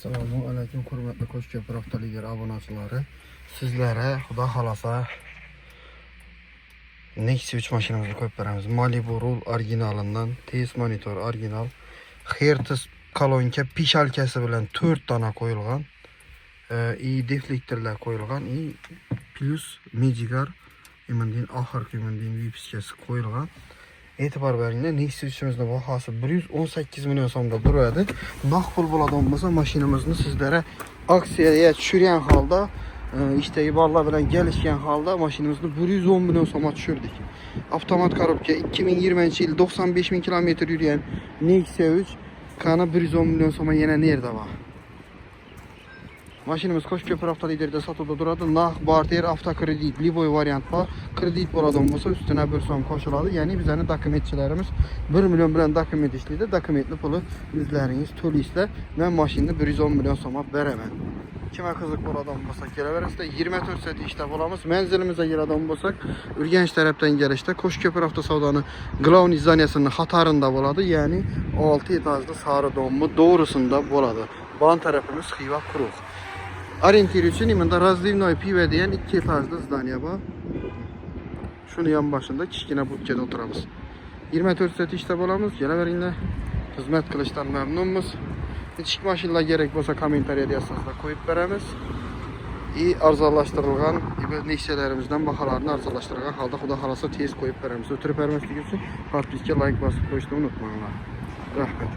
Assalomu alaykum hurmatli Qo'shko'pir avtolider obunachilari. Sizlarga xudo xolasa Nexia 3 mashinamizni qo'yib beramiz. Malibu Rule originalidan, test monitor original, Hertz kolonka pishalkasi bilan 4 dona qo'yilgan. Deflektorlar qo'yilgan, plus Medigar imandin oxirgi imandin vipiskasi qo'yilgan. E'tibor beringlar, Nexia 3'imizning bahosi 118 million so'mda turadi. Naq pul bo'ladigan bo'lsa, mashinamizni sizlarga aksiyaga tushirgan holda, ishdagi bolalar bilan kelishgan holda mashinamizni 110 million so'mga tushirdik. Avtomat korobka 2020-yil 95 ming kilometr yurgan Nexia 3 qani 110 million so'mga yana nerda bor? Mashinamiz Qo'shko'pir avtoliderda sotuvda turadi. Naq barter avtokredit, liboy variant bor. Kredit bo'ladigan bo'lsa, üstüne bir so'm qo'shiladi. Ya'ni bizning dokumentchilarimiz 1 million bilan dokument ishlaydi. Dokumentni puli o'zlaringiz to'laysizlar. Men mashinani 110 million so'mga beraman. Kimga qiziq bo'ladigan bo'lsa, kelaverasizlar. 24 soat ishda bo'lamiz. Manzilimizga keladigan bo'lsak, Urganch tarafdan kelishda Qo'shko'pir avtosavdoni Glavniy zdaniyasining xatarında bo'ladi. Ya'ni 6 etajli sari domni doğrusunda bo'ladi. Ban tarafimiz Xiva quruq. Orientir için imanda razливной piva degan 2 etajli zdaniya bor. Shuni yon boshida kichkina budkada o'tiramiz. 24 soat ishda bo'lamiz. Kelaveringlar. Xizmat qilishdan mamnunmiz. Kichik mashinalar kerak bo'lsa kommentariyada yozsangiz qo'yib beramiz. Arzonlashtirilgan Nexia'larimizdan baholarni arzonlashtirgan holda xudo xolasa tez qo'yib beramiz. O'tirib bermaslik uchun podpiska, like bosib qo'yishni unutmanglar. Rahmat.